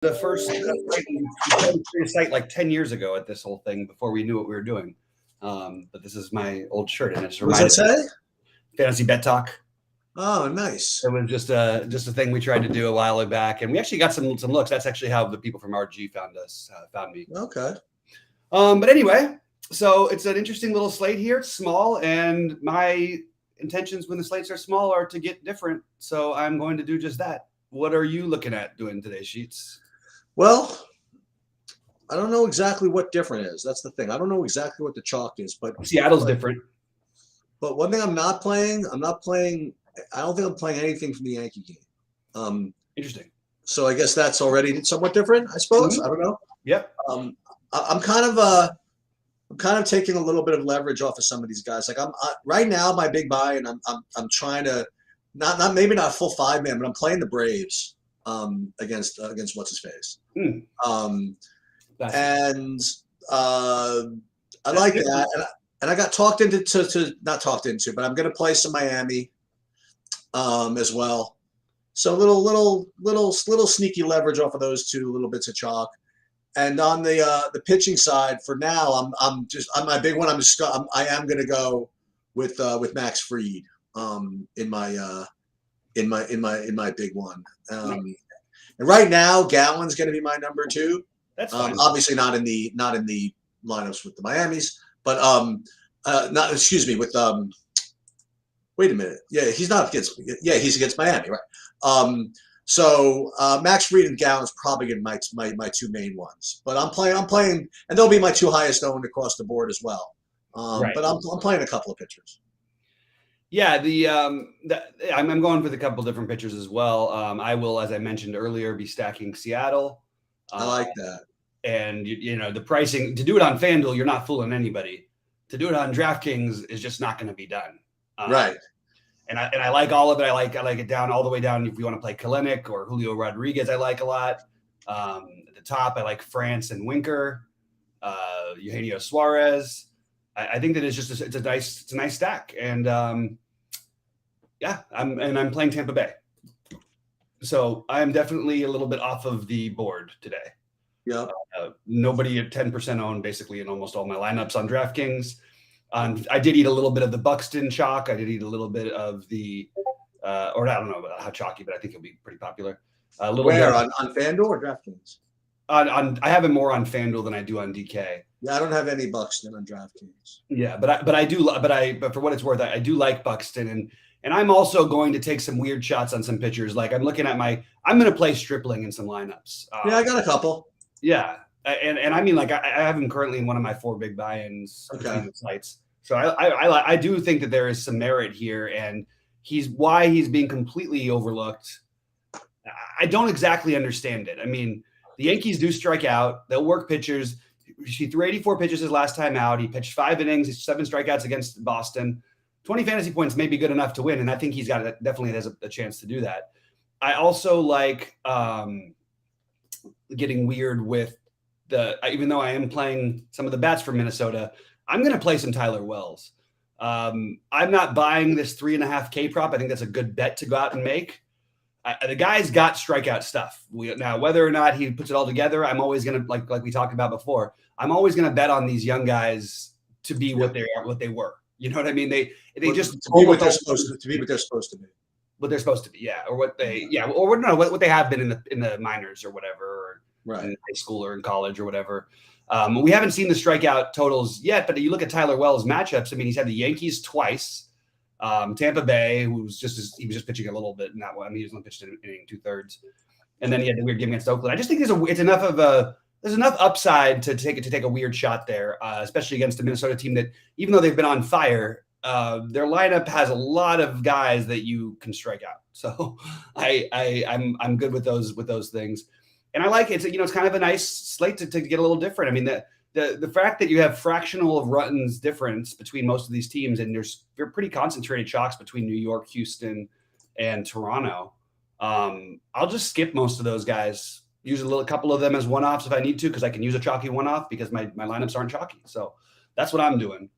the first site like 10 years ago at this whole thing before we knew what we were doing. But this is my old shirt, and it's reminded me. Fantasy Bet Talk. Oh, nice. It was just a thing we tried to do a while back, and we actually got some looks. That's actually how the people from RG found me. Okay. But anyway, so it's an interesting little slate here. It's small, and my intentions when the slates are small are to get different. So I'm going to do just that. What are you looking at doing today, Sheets? Well, I don't know exactly what different is. That's the thing. I don't know exactly what the chalk is, but Seattle's different. But one thing I'm not playing. I don't think I'm playing anything from the Yankee game. Interesting. So I guess that's already somewhat different, I suppose. Mm-hmm. I don't know. Yep. I'm kind of taking a little bit of leverage off of some of these guys. Like right now, my big buy, and I'm trying to not maybe not full 5-man, but I'm playing the Braves against what's his face. And I like that, and I got talked into to not talked into, but I'm going to play some Miami as well. So little sneaky leverage off of those two little bits of chalk. And on the pitching side, for now, I'm my big one. I am going to go with Max Fried in my big one. And right now, Gallen's going to be my number 2. That's fine. Obviously not in the lineups with the Miamis, but with wait a minute. Yeah, he's not against. Yeah, he's against Miami, right? So Max Fried and Gallen's probably going to be my two main ones. But I'm playing, and they'll be my 2 highest owned across the board as well. Right. But I'm playing a couple of pitchers. Yeah, I'm going with a couple different pitchers as well. I will, as I mentioned earlier, be stacking Seattle. I like that. And you know the pricing to do it on FanDuel, you're not fooling anybody. To do it on DraftKings is just not going to be done. Right. And I like all of it. I like it down all the way down. If you want to play Kalenic or Julio Rodriguez, I like a lot. At the top, I like France and Winker, Eugenio Suarez. I think that it's a nice stack. And I'm playing Tampa Bay. So I am definitely a little bit off of the board today. Yeah. Nobody at 10% owned basically in almost all my lineups on DraftKings. I did eat a little bit of the Buxton chalk. I did eat a little bit of the, or I don't know about how chalky, but I think it'll be pretty popular. Where on FanDuel or DraftKings? I have it more on FanDuel than I do on DK. Yeah, I don't have any Buxton on DraftKings. Yeah, but for what it's worth, I do like Buxton, and I'm also going to take some weird shots on some pitchers. Like I'm looking at I'm going to play Stripling in some lineups. Yeah, I got a couple. Yeah. And I mean, like I have him currently in one of my 4 big buy-ins between the sites. So I do think that there is some merit here, and he's being completely overlooked. I don't exactly understand it. I mean, the Yankees do strike out. They'll work pitchers. He threw 84 pitches his last time out. He pitched 5 innings, 7 strikeouts against Boston. 20 fantasy points may be good enough to win, and I think he's definitely has a chance to do that. I also like getting weird with even though I am playing some of the bats from Minnesota, I'm going to play some Tyler Wells. I'm not buying this 3.5K prop. I think that's a good bet to go out and make. The guy's got strikeout stuff. Now, whether or not he puts it all together, I'm always going to like we talked about before. I'm always going to bet on these young guys to be what they were. You know what I mean? They just to be what they're supposed to be. What they're supposed to be, yeah, or what they have been in the minors or whatever, or right. In high school or in college or whatever. We haven't seen the strikeout totals yet, but you look at Tyler Wells' matchups. I mean, he's had the Yankees twice, Tampa Bay, he was just pitching a little bit in that one. I mean, he was only pitched in inning 2/3, and then he had the weird game against Oakland. I just think there's enough upside to take a weird shot there, especially against a Minnesota team that, even though they've been on fire, their lineup has a lot of guys that you can strike out. So I'm good with those things. And I like it. It's kind of a nice slate to get a little different. I mean, the fact that you have fractional of runs difference between most of these teams, and they're pretty concentrated chalks between New York, Houston, and Toronto. I'll just skip most of those guys. Use a couple of them as one-offs if I need to, because I can use a chalky one-off because my lineups aren't chalky. So that's what I'm doing.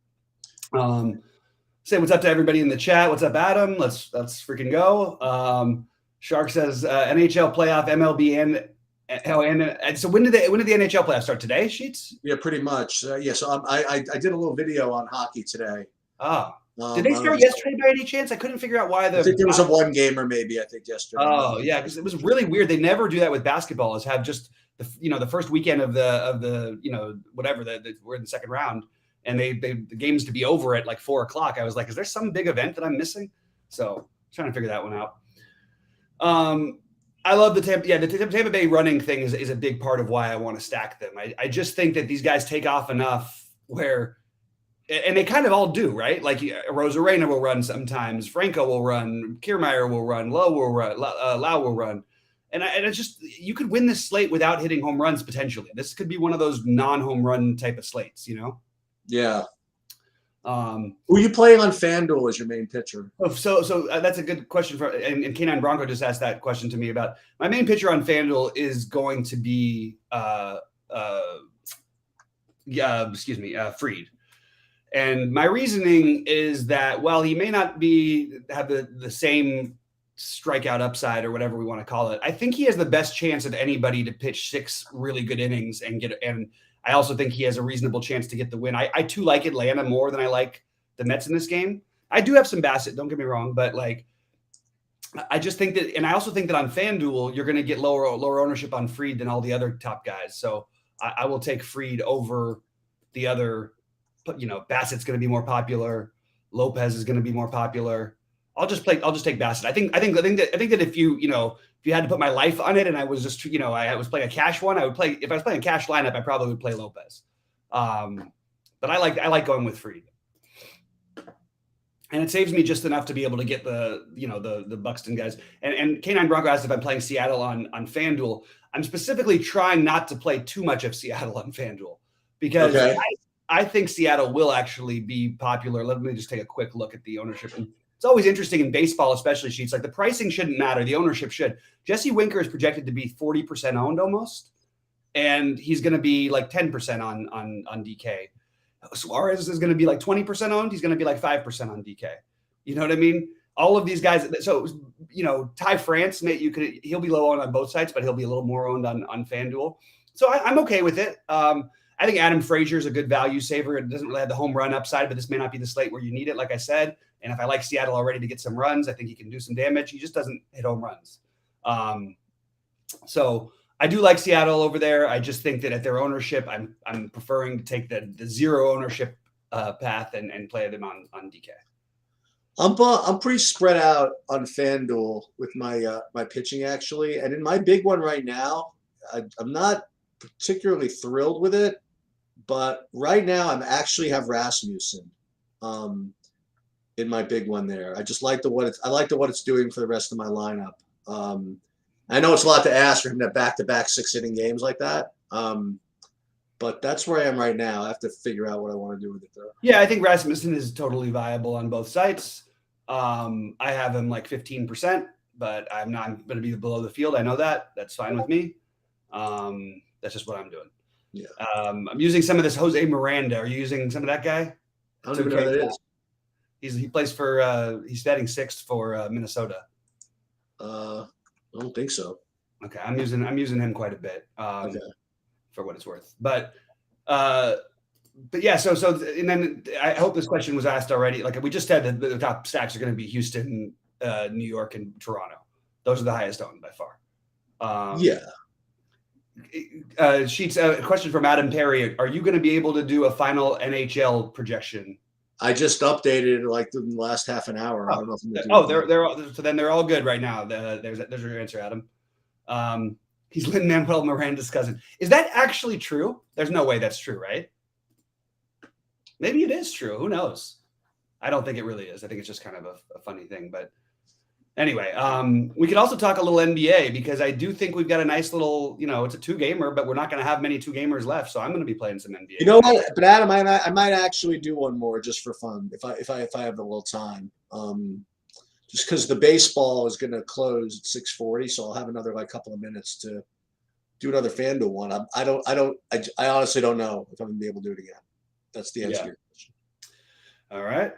Say what's up to everybody in the chat. What's up, Adam? Let's freaking go. Shark says NHL playoff, MLB, and And so when did the NHL playoffs start today? Sheets? Yeah, pretty much. Yeah, so I did a little video on hockey today. Oh, did they start yesterday by any chance? I couldn't figure out why I think there was a one gamer maybe. I think yesterday. Oh yeah, because it was really weird. They never do that with basketball. Is have just the first weekend of the whatever we're in the second round, and the games to be over at like 4:00. I was like, is there some big event that I'm missing? So trying to figure that one out. I love the Tampa Bay running thing is a big part of why I want to stack them. I just think that these guys take off enough where, and they kind of all do, right? Like Rosarena will run sometimes, Franco will run, Kiermaier will run, Lau will run. And I just, you could win this slate without hitting home runs potentially. This could be one of those non-home run type of slates, Yeah. Who are you playing on FanDuel as your main pitcher? So that's a good question and K9 Bronco just asked that question to me about my main pitcher on FanDuel is going to be Fried. And my reasoning is that while he may not have the same strikeout upside or whatever we want to call it, I think he has the best chance of anybody to pitch 6 really good innings and I also think he has a reasonable chance to get the win. I too like Atlanta more than I like the Mets in this game. I do have some Bassett, don't get me wrong, but like I just think that, and I also think that on FanDuel you're going to get lower ownership on Fried than all the other top guys. So I will take Fried over the other. Bassett's going to be more popular. Lopez is going to be more popular. I'll just take Bassett. I think that if you had to put my life on it and I was just, I was playing a cash one, if I was playing a cash lineup, I probably would play Lopez. But I like going with Fried. And it saves me just enough to be able to get the Buxton guys. And K9 Bronco asked if I'm playing Seattle on FanDuel. I'm specifically trying not to play too much of Seattle on FanDuel because I think Seattle will actually be popular. Let me just take a quick look at the ownership. And it's always interesting in baseball, especially Sheets. Like the pricing shouldn't matter. The ownership should. Jesse Winker is projected to be 40% owned almost. And he's going to be like 10% on DK. Suarez is going to be like 20% owned. He's going to be like 5% on DK. You know what I mean? All of these guys. So, Ty France, he'll be low on both sides, but he'll be a little more owned on FanDuel. So I'm okay with it. I think Adam Frazier is a good value saver. It doesn't really have the home run upside, but this may not be the slate where you need it, like I said. And if I like Seattle already to get some runs, I think he can do some damage. He just doesn't hit home runs. So I do like Seattle over there. I just think that at their ownership, I'm preferring to take the zero ownership path and play them on DK. I'm pretty spread out on FanDuel with my pitching actually, and in my big one right now, I'm not particularly thrilled with it, but right now I'm actually have Rasmussen in my big one there. I just like what it's doing for the rest of my lineup. I know it's a lot to ask for him to back-to-back 6-inning games like that, but that's where I am right now. I have to figure out what I want to do with it though. Yeah, I think Rasmussen is totally viable on both sites. I have him like 15%, but I'm going to be below the field. I know that. That's fine with me. That's just what I'm doing. Yeah. I'm using some of this Jose Miranda. Are you using some of that guy? I don't even know who that is. He plays for he's batting 6th for Minnesota. I don't think so. Okay, I'm using him quite a bit for what it's worth. But yeah, so and then I hope this question was asked already. Like we just said that the top stacks are going to be Houston, New York, and Toronto. Those are the highest owned by far. Sheets, a question from Adam Perry. Are you going to be able to do a final NHL projection? I just updated like in the last half an hour. I don't know if they're all, so then they're all good right now. There's your answer, Adam. He's Lin-Manuel Miranda's cousin. Is that actually true? There's no way that's true, right? Maybe it is true. Who knows? I don't think it really is. I think it's just kind of a funny thing. But anyway, we could also talk a little NBA because I do think we've got a nice little, it's a 2-gamer, but we're not going to have many 2-gamers left. So I'm going to be playing some NBA. You know what? But Adam, I might actually do one more just for fun if I have a little time. Just because the baseball is going to close at 6:40, so I'll have another couple of minutes to do another FanDuel one. I honestly don't know if I'm going to be able to do it again. That's the answer to your question. All right.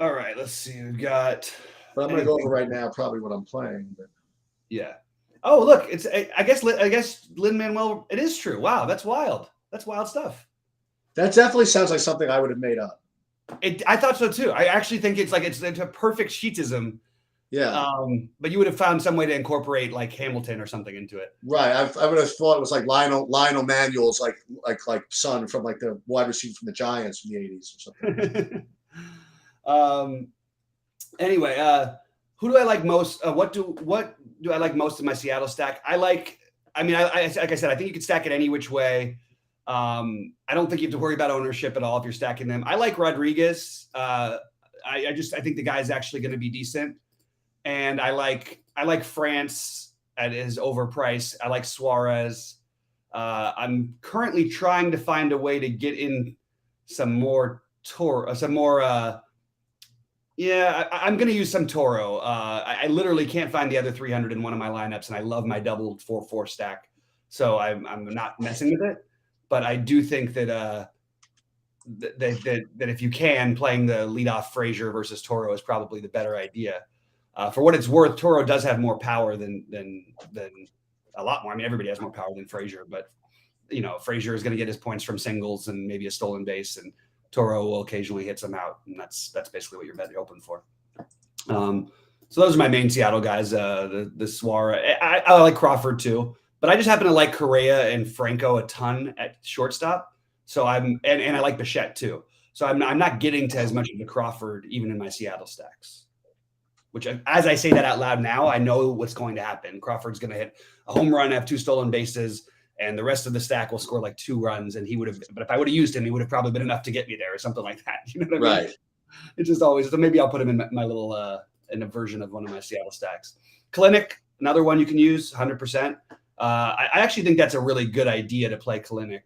All right, let's see. We've got. But I'm going to go over right now probably what I'm playing. But. Yeah. Oh, look, it's I guess Lin-Manuel. It is true. Wow, that's wild. That's wild stuff. That definitely sounds like something I would have made up. I thought so too. I actually think it's a perfect sheetism. Yeah. But you would have found some way to incorporate like Hamilton or something into it. Right. I would have thought it was like Lionel Manuel's like son from like the wide receiver from the Giants from the 80s or something. Anyway, who do I like most? What do I like most in my Seattle stack? I like. I mean, I like I said, I think you can stack it any which way. I don't think you have to worry about ownership at all if you're stacking them. I like Rodriguez. I think the guy's actually going to be decent, and I like France at his overpriced. I like Suarez. I'm currently trying to find a way to get in some more I'm going to use some Toro. I literally can't find the other 300 in one of my lineups, and I love my double 4-4 stack, so I'm not messing with it. But I do think that that if you can, playing the leadoff Frazier versus Toro is probably the better idea. For what it's worth, Toro does have more power than a lot more. I mean, everybody has more power than Frazier, but Frazier is going to get his points from singles and maybe a stolen base, and Toro will occasionally hit some out, and that's basically what you're open for. So those are my main Seattle guys. The Suarez. I like Crawford too, but I just happen to like Correa and Franco a ton at shortstop. So and I like Bichette too. So I'm not getting to as much of the Crawford even in my Seattle stacks. Which, as I say that out loud now, I know what's going to happen. Crawford's going to hit a home run, have 2 stolen bases, and the rest of the stack will score like 2 runs. And he would have, but if I would have used him, he would have probably been enough to get me there or something like that. You know what I mean? Right. It's just always, so maybe I'll put him in my little, in a version of one of my Seattle stacks. Kalinick, another one you can use 100%. I actually think that's a really good idea to play Kalinick.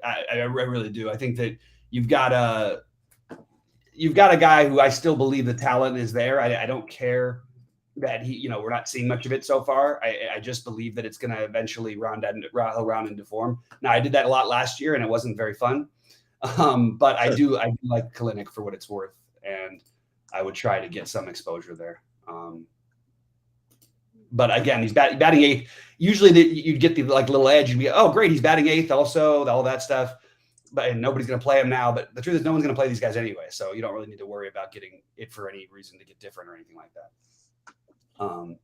I really do. I think that you've got a guy who I still believe the talent is there. I don't care that we're not seeing much of it so far. I just believe that it's going to eventually round into form. Now, I did that a lot last year, and it wasn't very fun. But I do like Kalinick for what it's worth, and I would try to get some exposure there. But again, he's batting 8th. Usually you'd get the little edge. You'd be, oh, great, he's batting 8th also, all that stuff. And nobody's going to play him now. But the truth is no one's going to play these guys anyway. So you don't really need to worry about getting it for any reason to get different or anything like that. And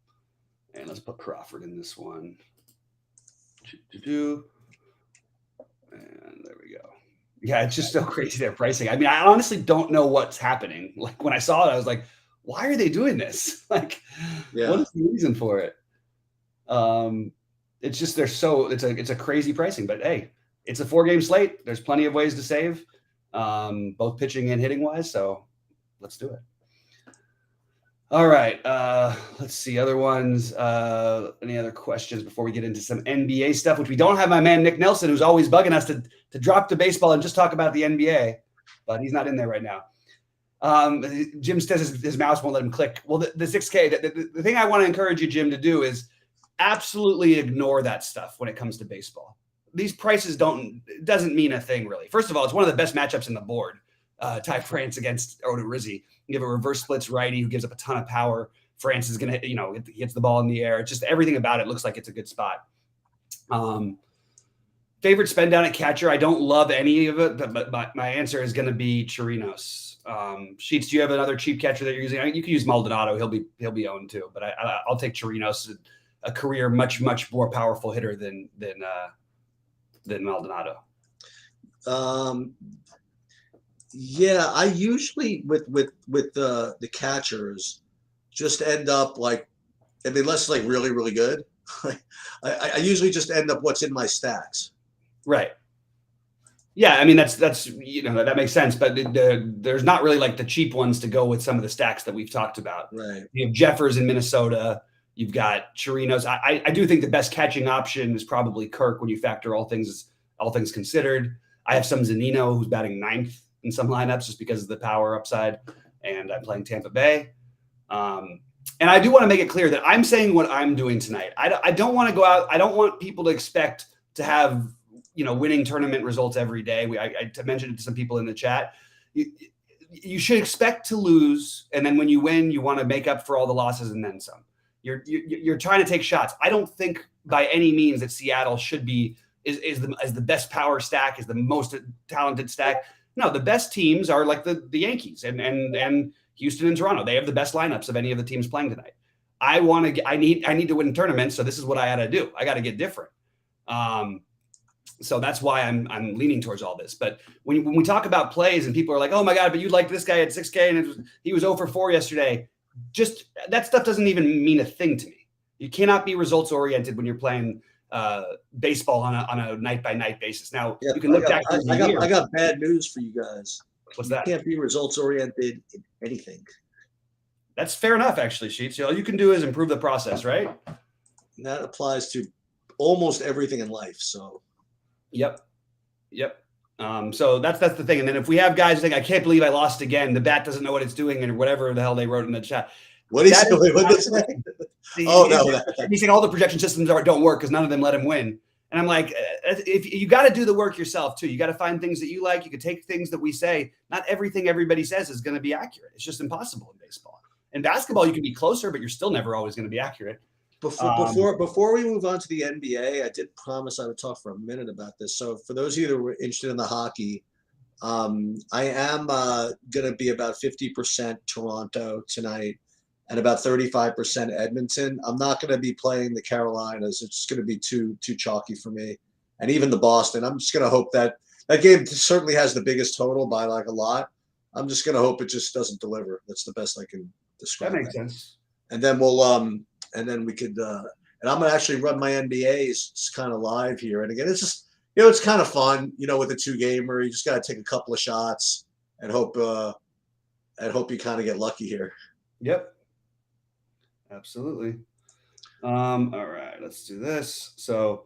let's put Crawford in this one. And there we go. Yeah, it's just so crazy their pricing. I mean, I honestly don't know what's happening. Like when I saw it, I was like, why are they doing this? What is the reason for it? It's just it's a crazy pricing, but hey, it's a 4-game slate. There's plenty of ways to save, both pitching and hitting wise. So let's do it. All right. Let's see other ones. Any other questions before we get into some NBA stuff, which we don't have my man Nick Nelson, who's always bugging us to drop the baseball and just talk about the NBA, but he's not in there right now. Jim says his mouse won't let him click. Well, the 6K, the thing I want to encourage you, Jim, to do is absolutely ignore that stuff when it comes to baseball. These prices doesn't mean a thing, really. First of all, it's one of the best matchups in the board. Ty France against Oda Rizzi. You have a reverse splits righty who gives up a ton of power. France is going to, hits the ball in the air. It's just everything about it looks like it's a good spot. Favorite spend down at catcher. I don't love any of it, but my answer is going to be Chirinos. Sheets, do you have another cheap catcher that you're using? You can use Maldonado. He'll be owned too, but I'll take Chirinos, a career much more powerful hitter than Maldonado. Yeah, I usually with the catchers just end up unless it's like really, really good, I usually just end up what's in my stacks. Right. Yeah, I mean that's that makes sense, but there's not really like the cheap ones to go with some of the stacks that we've talked about. Right. You have Jeffers in Minnesota. You've got Chirinos. I do think the best catching option is probably Kirk when you factor all things considered. I have some Zunino who's batting 9th in some lineups just because of the power upside, and I'm playing Tampa Bay. And I do want to make it clear that I'm saying what I'm doing tonight. I don't want to go out. I don't want people to expect to have winning tournament results every day. I mentioned it to some people in the chat. You should expect to lose, and then when you win, you want to make up for all the losses and then some. You're trying to take shots. I don't think by any means that Seattle should be is the best power stack, is the most talented stack. No, the best teams are like the Yankees and Houston and Toronto. They have the best lineups of any of the teams playing tonight. I need to win tournaments, so this is what I got to do. I got to get different. So that's why I'm leaning towards all this. But when we talk about plays and people are like, oh my God, but you like this guy at 6K and he was 0 for 4 yesterday. Just that stuff doesn't even mean a thing to me. You cannot be results oriented when you're playing baseball on a night by night basis. Now you can look back. I got bad news for you guys. What's that? You can't be results oriented in anything. That's fair enough, actually, Sheets. All you can do is improve the process, right? And that applies to almost everything in life. So. Yep. So that's the thing. And then if we have guys think, I can't believe I lost again, the bat doesn't know what it's doing, and whatever the hell they wrote in the chat. What is it? Oh no! He's saying all the projection systems don't work because none of them let him win. And I'm like, if you got to do the work yourself too, you got to find things that you like. You could take things that we say. Not everything everybody says is going to be accurate. It's just impossible in baseball. In basketball, you can be closer, but you're still never always going to be accurate. Before we move on to the NBA, I did promise I would talk for a minute about this. So for those of you that were interested in the hockey, I am going to be about 50% Toronto tonight and about 35% Edmonton. I'm not going to be playing the Carolinas. It's just going to be too chalky for me. And even the Boston, I'm just going to hope that game certainly has the biggest total by like a lot. I'm just going to hope it just doesn't deliver. That's the best I can describe. That makes sense. And then we could, and I'm going to actually run my NBAs kind of live here. And again, it's just, it's kind of fun, with a 2-gamer. You just got to take a couple of shots and hope you kind of get lucky here. Yep. Absolutely. All right, let's do this. So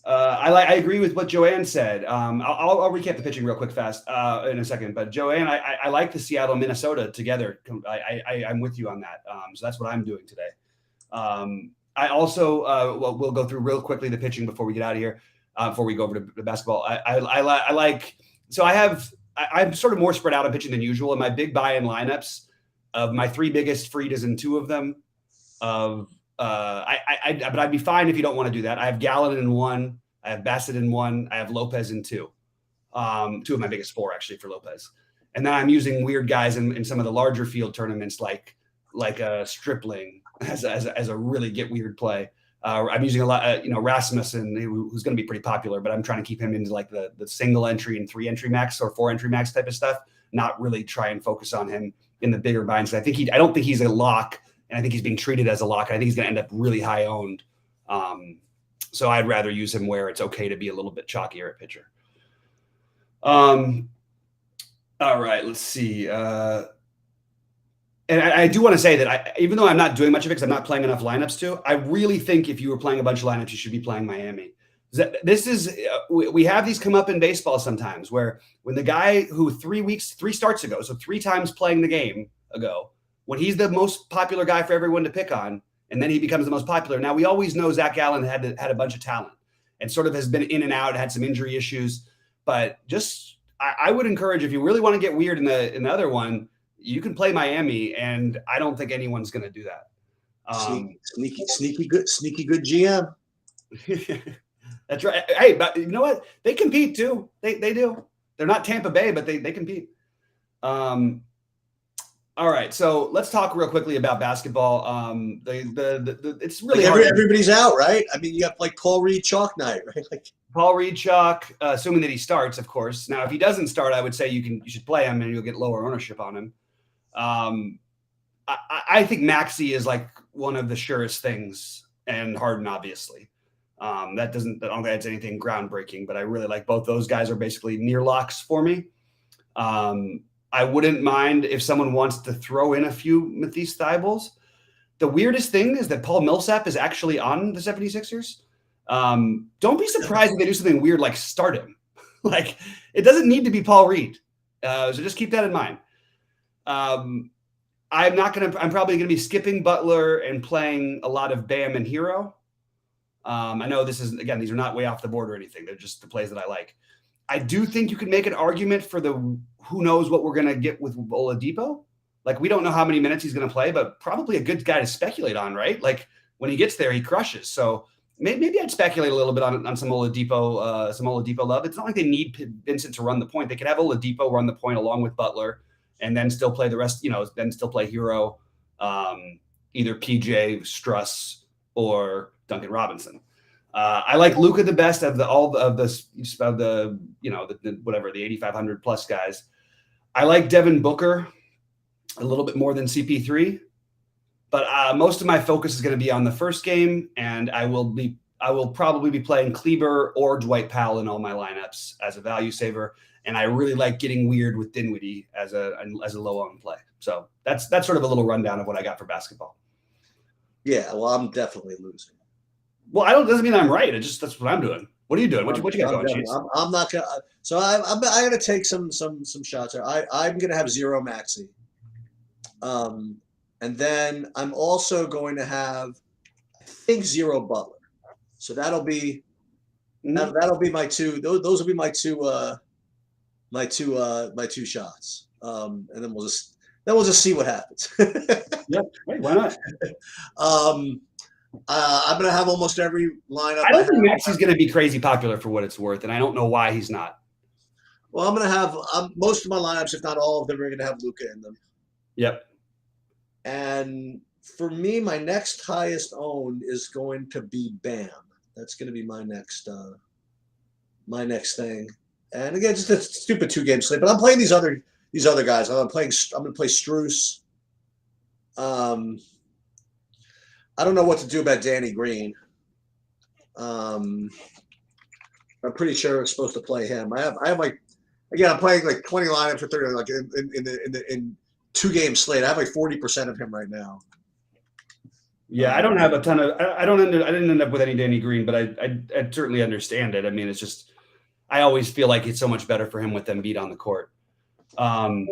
I agree with what Joanne said. I'll recap the pitching real quick fast in a second. But Joanne, I like the Seattle, Minnesota together. I'm with you on that. So that's what I'm doing today. I also we'll go through real quickly the pitching before we get out of here. Before we go over to basketball, I like. So I'm sort of more spread out on pitching than usual. In my big buy-in lineups, of my 3 biggest, Fried is in 2 of them. But I'd be fine if you don't want to do that. I have Gallen in 1, I have Bassett in 1, I have Lopez in 2. 2 of my biggest 4 actually for Lopez. And then I'm using weird guys in some of the larger field tournaments like a Stripling as a really get weird play. I'm using a lot, Rasmussen, who's going to be pretty popular, but I'm trying to keep him into like the single entry and 3 entry max or 4 entry max type of stuff. Not really try and focus on him in the bigger binds. I don't think he's a lock, and I think he's being treated as a lock. I think he's going to end up really high owned. So I'd rather use him where it's okay to be a little bit chalkier at pitcher. All right, let's see. And I do want to say that even though I'm not doing much of it because I'm not playing enough lineups to, I really think if you were playing a bunch of lineups, you should be playing Miami. This is we have these come up in baseball sometimes where when the guy who 3 starts ago, so 3 times playing the game ago, when he's the most popular guy for everyone to pick on, and then he becomes the most popular. Now we always know Zach Gallen had a bunch of talent and sort of has been in and out, had some injury issues, but just I would encourage, if you really want to get weird in the other one, you can play Miami, and I don't think anyone's going to do that. Sneaky good GM. That's right. Hey, but you know what? They compete too. They do. They're not Tampa Bay, but they compete. All right, so let's talk real quickly about basketball. It's really everybody's out, right? I mean, you got like Paul Reed chalk night, right? Like Paul Reed chalk, assuming that he starts, of course. Now, if he doesn't start, I would say you should play him, and you'll get lower ownership on him. I think Maxey is like one of the surest things, and Harden, obviously. I don't think that's anything groundbreaking, but I really like both those guys are basically near locks for me. I wouldn't mind if someone wants to throw in a few Matisse Thybulles. The weirdest thing is that Paul Millsap is actually on the 76ers. Don't be surprised if they do something weird like start him. Like, it doesn't need to be Paul Reed. So just keep that in mind. I'm probably going to be skipping Butler and playing a lot of Bam and Hero. I know these are not way off the board or anything. They're just the plays that I like. I do think you can make an argument for who knows what we're going to get with Oladipo. Like, we don't know how many minutes he's going to play, but probably a good guy to speculate on, right? Like, when he gets there, he crushes. So maybe I'd speculate a little bit on some Oladipo love. It's not like they need Vincent to run the point. They could have Oladipo run the point along with Butler, and then still play the rest. Then still play Hero, either PJ Struss or Duncan Robinson. I like Luka the best of the 8,500 plus guys. I like Devin Booker a little bit more than CP3, but most of my focus is going to be on the first game, and I will probably be playing Kleber or Dwight Powell in all my lineups as a value saver. And I really like getting weird with Dinwiddie as a low owned play. So that's sort of a little rundown of what I got for basketball. Yeah, well, I'm definitely losing. Well, doesn't mean I'm right. That's what I'm doing. What are you doing? What you got going, Chiefs? I'm not gonna. So I'm gonna take some shots here. I'm gonna have zero Maxey. And then I'm also going to have, I think, zero Butler. So that'll be my two. Those will be my two shots. And then we'll just see what happens. Yep. Wait, why not? I'm gonna have almost every lineup. I don't think Maxey's gonna be crazy popular for what it's worth, and I don't know why he's not. Well, I'm gonna have most of my lineups, if not all of them, are gonna have Luka in them. Yep. And for me, my next highest owned is going to be Bam. That's going to be my next thing. And again, just a stupid 2-game slate. But I'm playing these other guys. I'm going to play Strus. I don't know what to do about Danny Green. I'm pretty sure I'm supposed to play him. I have like, again, I'm playing like 20 lineups for 30, like in 2-game slate. I have like 40% of him right now. Yeah, I don't have a ton of. I didn't end up with any Danny Green, but I certainly understand it. I mean, it's just I always feel like it's so much better for him with Embiid on the court. The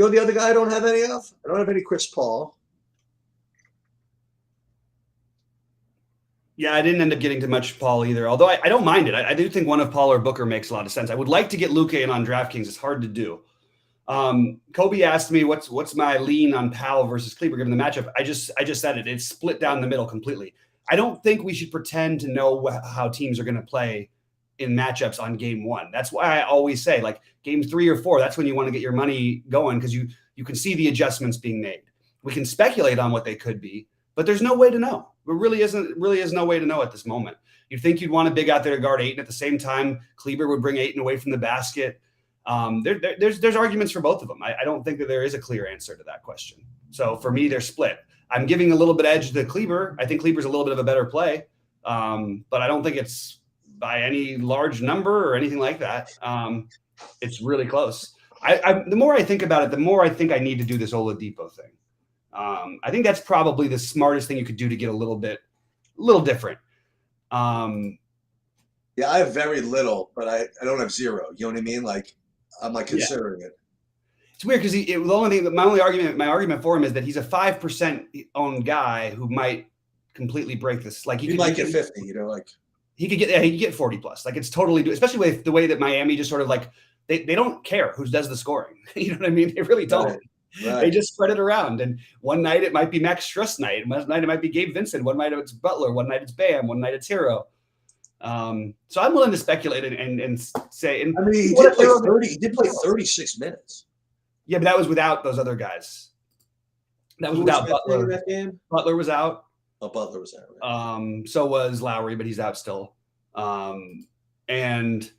other guy I don't have any of. I don't have any Chris Paul. Yeah, I didn't end up getting to much Paul either. Although I don't mind it. I do think one of Paul or Booker makes a lot of sense. I would like to get Luka in on DraftKings. It's hard to do. Kobe asked me what's my lean on Powell versus Kleber given the matchup. I just said it. It's split down the middle completely. I don't think we should pretend to know how teams are going to play in matchups on game 1. That's why I always say, like, game 3 or 4, that's when you want to get your money going, because you can see the adjustments being made. We can speculate on what they could be, but there's no way to know. There really is no way to know at this moment. You'd think you'd want a big out there to guard Ayton. At the same time, Kleber would bring Ayton away from the basket. There's arguments for both of them. I don't think that there is a clear answer to that question. So for me, they're split. I'm giving a little bit edge to Kleber. I think Kleber's a little bit of a better play, but I don't think it's by any large number or anything like that. It's really close. The more I think about it, the more I think I need to do this Oladipo thing. I think that's probably the smartest thing you could do to get a little different. Yeah, I have very little, but I don't have zero. You know what I mean? Like, I'm like considering it. It's weird because my argument for him is that he's a 5% owned guy who might completely break this. Like he might get 50, like he could get 40 plus. Like, it's totally, especially with the way that Miami just sort of like they don't care who does the scoring. You know what I mean? They really don't. Right. They just spread it around. And one night it might be Max Struss night. One night it might be Gabe Vincent. One night it's Butler. One night it's Bam. One night it's Hero. So I'm willing to speculate and say. And I mean, he did play 30. He did play 36 minutes. Yeah, but that was without those other guys. That was without Butler. That game? Butler was out. Oh, Butler was out. Right. So was Lowry, but he's out still. And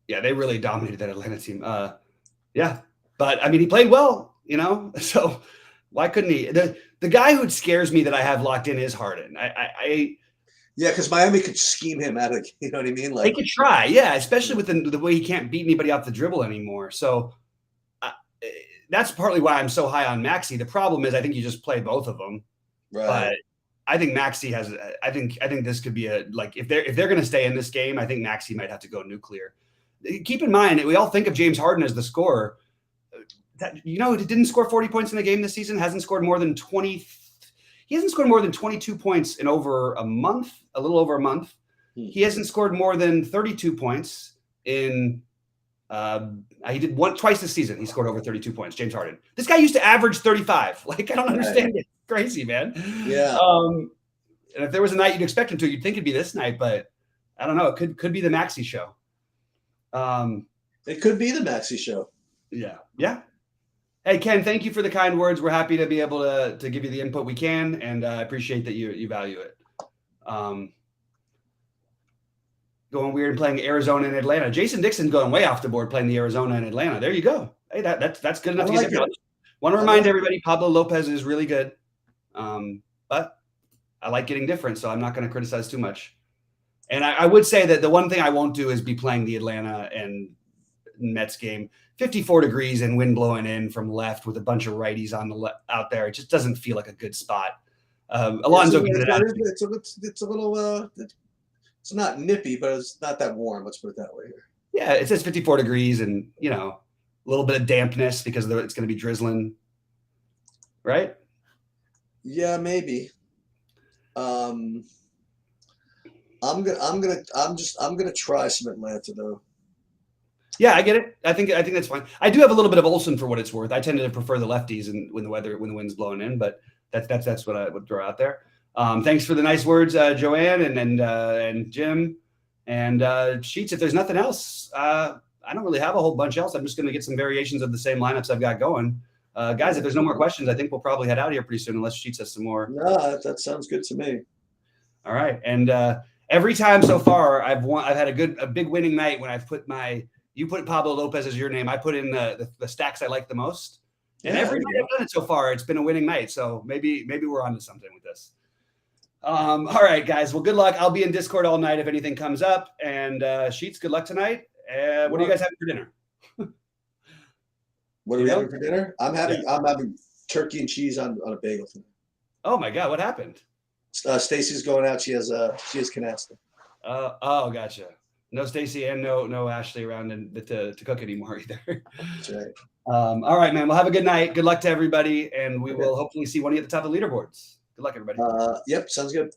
yeah, they really dominated that Atlanta team. Yeah, but I mean, he played well, So why couldn't he? The guy who scares me that I have locked in is Harden. Yeah, because Miami could scheme him out of, you know what I mean? Like, they could try, yeah, especially with the way he can't beat anybody off the dribble anymore. So that's partly why I'm so high on Maxey. The problem is I think you just play both of them. Right. But I think Maxey has. I think this could be if they're going to stay in this game, I think Maxey might have to go nuclear. Keep in mind, we all think of James Harden as the scorer. He didn't score 40 points in the game this season. Hasn't scored more than 20. He hasn't scored more than 22 points in over a month, a little over a month. He hasn't scored more than 32 points in, He did twice this season. He scored over 32 points. James Harden. This guy used to average 35. Like, I don't understand it. Crazy, man. Yeah. And if there was a night you'd expect him to, you'd think it'd be this night, but I don't know. It could be the Maxey show. It could be the Maxey show. Yeah. Yeah. Hey, Ken, thank you for the kind words. We're happy to be able to give you the input we can, and I appreciate that you value it. Going weird and playing Arizona and Atlanta. Jason Dixon going way off the board playing the Arizona and Atlanta. There you go. Hey, that's good enough to get it. Want to remind everybody, Pablo Lopez is really good, but I like getting different, so I'm not going to criticize too much. And I would say that the one thing I won't do is be playing the Atlanta and Mets game. 54 degrees and wind blowing in from left with a bunch of righties on the out there. It just doesn't feel like a good spot. Alonso, it's a little. It's not nippy, but it's not that warm. Let's put it that way here. Yeah, it says 54 degrees and, a little bit of dampness because it's going to be drizzling, right? Yeah, maybe. I'm gonna try some Atlanta though. Yeah, I get it. I think that's fine. I do have a little bit of Olsen for what it's worth. I tend to prefer the lefties and when the wind's blowing in, but that's what I would throw out there. Thanks for the nice words, Joanne and Jim and Sheets. If there's nothing else, I don't really have a whole bunch else. I'm just going to get some variations of the same lineups I've got going. Guys, if there's no more questions, I think we'll probably head out of here pretty soon unless Sheets has some more. No, that sounds good to me. All right. And every time so far, I've had a big winning night when I've you put Pablo Lopez as your name. I put in the stacks I like the most. And every night I've done it so far, it's been a winning night. So maybe we're onto something with this. All right, guys. Well, good luck. I'll be in Discord all night if anything comes up. And Sheets, good luck tonight. What are you guys having for dinner? What are we having for dinner? I'm having turkey and cheese on a bagel tonight. Oh my God, what happened? Stacy's going out. She has canasta. Oh, gotcha. No Stacy and no Ashley around to cook anymore either. That's right. All right, man. Well, have a good night. Good luck to everybody, and we will hopefully see one of you at the top of the leaderboards. Good luck, everybody. Yep, sounds good.